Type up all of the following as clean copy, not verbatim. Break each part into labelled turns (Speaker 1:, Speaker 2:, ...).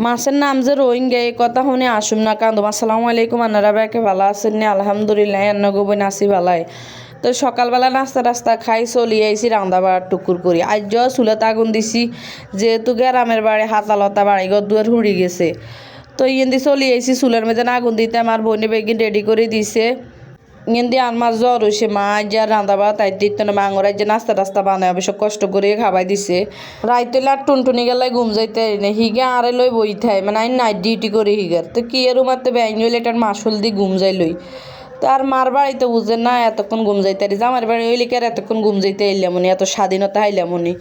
Speaker 1: মাছের নাম যে রোহিঙ্গা এই কথা শুনে আসুম না কান্দম। আসসালামু আলাইকুম, আন্নারা ব্যাকে ভালো আছেন নি? আলহামদুলিল্লাহ আন্না গোবন আসি ভালাই। তো সকালবেলা নাস্তা খাই চলি আইসি রান্দাবার টুকুর করি। আজ চুলাত আগুন দিছি, যেহেতু গ্রামের বাড়ি হাতালতা বাড়ি ঘর দুয়ার হুড়ি গেছে। তো ইয়েন্দি চলি আইসি চুলার মধ্যে আগুন দিতে আমার বোনে বেগিন রেডি করে দিছে। ইয়েন্দি আমার জ্বর হয়েছে, মা আজ আর রান্দাবা তাই দিত না, মাঙর আজ নাস্তা বানায় অবশ্য কষ্ট করে খাবাই দিছে। রাইতে আর টুনটুনি গেলে ঘুম যাইতে হিগে আরে লই বই থাই, মানে আমি নাইট ডিউটি করি হিগার। তো কি এর মারতে ব্যাং হইলে এটার মাসুল দি ঘুম যাই লই। তো আর মার বাড়িতে বুঝে না এতক্ষণ ঘুম যাইতে আরি, জামার বাড়ি হইলে কি আর এতক্ষণ ঘুম যাইতে আইলামনি, এত স্বাধীনতা আইলামনি।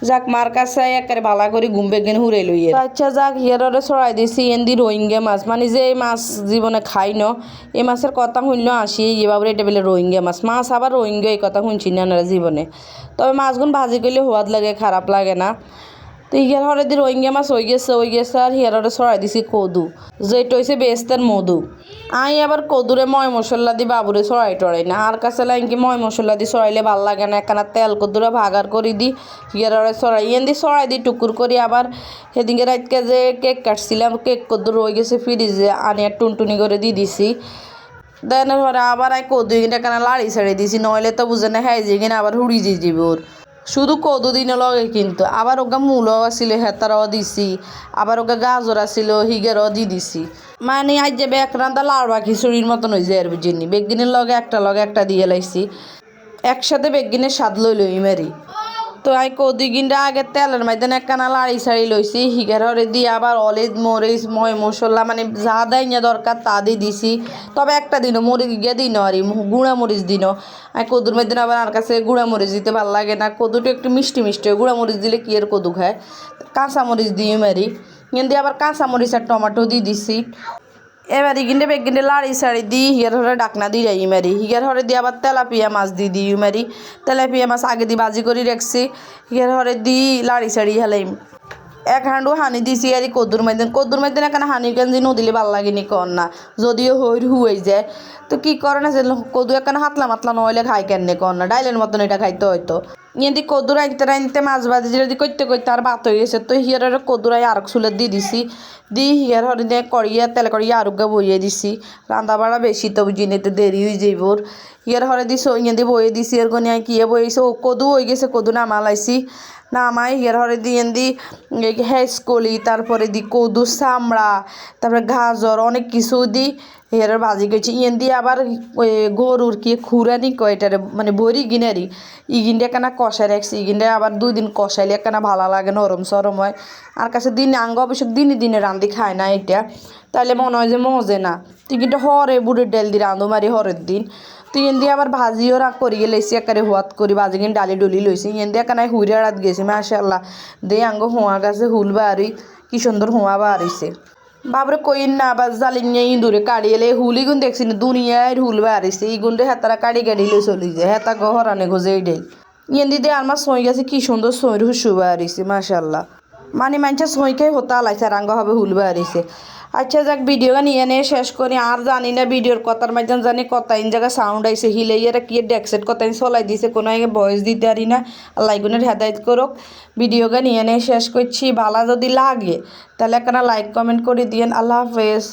Speaker 1: যাক মার কাছে একেবারে ভালা করে ঘুম বেগেন হুড়ে লই। আচ্ছা যাক হিয়ারে ছড়াই দিছি এন্দি রোহিঙ্গা মাছ, মানে যে এই মাছ জীবনে খাই ন, এই মাছের কথা শুনলেও আসি এবার এটা বলে রোহিঙ্গা মাছ আবার রোহিঙ্গা এই কথা শুনছি না জীবনে। তবে মাছগুন ভাজি করলে সোয়াদ লাগে, খারাপ লাগে না। তো হিয়ার হরে দি রোহিঙ্গা মাছ হয়ে গেছে আর হিয়ারে ছড়াই দিছি কদু, যেটা হয়েছে বেস্তের মধু। আবার কদুরে ময় মশলা দি বাবুরে ছড়াই টড়াই না, আর কাছে লাইনকি ময় মশলা দি ছড়াইলে ভাল লাগে না, একখানা তেল কদুরে ভাগার করে দি হিয়ারে ছড়াই দি ছড়াই দি টুকুর করি। আবার সেদিনকে রাতকে যে কেক কাটছিলাম, কেক কদু রয়ে গেছে ফ্রিজে, আনি আর টুনটুনি করে দিছি। দেন ঘরে আবার কদু কিনা কেন লাড়ি ছাড়ি দিছি, নইলে তো বুঝে না হ্যাঁ যে কিনা আবার হুড়ি যাব। শুধু কদু দিনে লগে কিন্তু আবার ওগা মূলও আছিল হেতারাও দিছি, আবার ওগা গাজর আছিল হিগেরও দিছি। মানে আজ যাবে এক রান্দা লাড়বা খিচুড়ির মতন হয়ে যায় আর বুঝিনি। বেগিনের লগে একটা দিয়ে লাইছি, একসাথে বেগিনের স্বাদ লই মারি। তো কদু গিনটা আগে তেলের মধ্যে একখানা লাড়ি ছাড়ি লইছি, হিগার হরে দিয়ে আবার হলুদ মরিচ ময় মশলা মানে যা দেয় দরকার তা দিয়ে দিছি। তবে একটা দিনও মরিচ গিয়ে দিনও আর গুঁড়া মরিচ দিনও কদুর মধ্যে আবার আর কাছে গুঁড়া মরিচ দিতে ভালো লাগে না, কদুটা একটু মিষ্টি হয়, গুঁড়া মরিচ দিলে কি আর কদু খায়। কাঁচা মরিচ দিয়ে মারি, কিন্তু আবার কাঁচা মরিচ আর টমেটো দিয়ে দিছি। এবার ইগিনটে বেগিনটে লাড়ি ছাড়ি দিই হিগার হরে ডাকনা দিয়ে যাই মারি, হিগার হরে দিয়ে আবার তেলাপিয়া মাছ দিই মারি। তেলাপিয়া মাছ আগে দিয়ে ভাজি করে রাখছি, হিগার হরে দিই লাড়ি ছাড়ি হেলাইম। এক হাঁডু হানি দিছি আর কদুর মধ্যে না কেন হানি গেঞ্জি নদিলে ভাল লাগেনি কর না, যদিও হুয়ে যায়। তো কি করে না যে কদু একখানা মাতলা নইলে খাই কেন কর না, ডাইলের মতন এটা খাইতে হয়তো। ইয়েদি কদুর আনতে মাছ ভাজি যদি করতে আর ভাত হয়ে গেছে। তো হিয়ার কদুরাই আর চুলে দিয়ে দিছি, হিয়ার হরে দিয়ে করিয়া তেল করিয়া আরুগা বইয়ে দিছি। রান্না বাড়া বেশি তো বুঝি তো দেরি হয়ে যাইবর। হিয়ার হরে দিছি ইয়েদি বইয়ে দিছি, এর গনিয়া কিয়ে বইয়েছে ও কদু হয়ে গেছে, কদু নামালাইছি। নামাই হিয়ার হরে দিয়ে হেঁচকলি, তারপরে দি কদু চামড়া, তারপরে গাজর অনেক কিছু দি হিয়ার ভাজি করছি। দিয়ে আবার গরুর কি খুরানি কয় এটারে মানে বড়ি গিনারি ইগিনটা একখানা কষাই রাখছি, ইগিনটা আবার 2 দিন কষাইলে একখানা ভালো লাগে, নরম সরম হয়। আর কাছে দিনে আঙ্গ অবশ্য দিনে রান্ধি খায় না এটা, তাহলে মনে হয় যে মজে না। তুই কিন্তু হরে বুড়ির ডাল দিয়ে রাঁধো মারি হরের দিন। তুই দিয়ে আবার ভাজিও করিয়ে লেছি একারে হোয়াত করি, ভাজি কিনে ডালি ডুলি লইছি। দিয়ে একানায় হুইরে আড়াত গেছি মাশাআল্লাহ, দে আঙ্গ হোয়া গাছে হুল বাড়ি কি সুন্দর হোয়া বাড়িছে। বাবরে কইন না আবার জালিনিয়া ইঁদুরে কাড়ি এলে হুলি গুণ দেখছি না দুনিয়ায় হুল বাড়িছে, এই গুণে হেতারা কাড়ি লই চলি যায়, হেতা হরানে গোজে ডেল। দিয়ে আমার সই গেছে কি সুন্দর সইর হুসু বাড়িছে মাশাআল্লাহ, মানে মানুষের সই খাই হতা আলাইছে রাঙ্গ হবে হুল বাড়িছে। আচ্ছা যাক ভিডিওটা নিয়ে নিয়ে শেষ করি। আর জানি না ভিডিওর কথার মাঝখান জানি কত ইন জায়গায় সাউন্ড আইছে, হিলাইয়ারা কি ডেকসেট কত চলাই দিছে, কোনো ভয়েস দিতে পারি না। আল্লাহ গুনের হেদায়ত করুক। ভিডিওটা নিয়ে নিয়ে শেষ করছি, ভালো যদি লাগে তাহলে একটা লাইক কমেন্ট করে দিয়েন। আল্লাহ হাফেজ।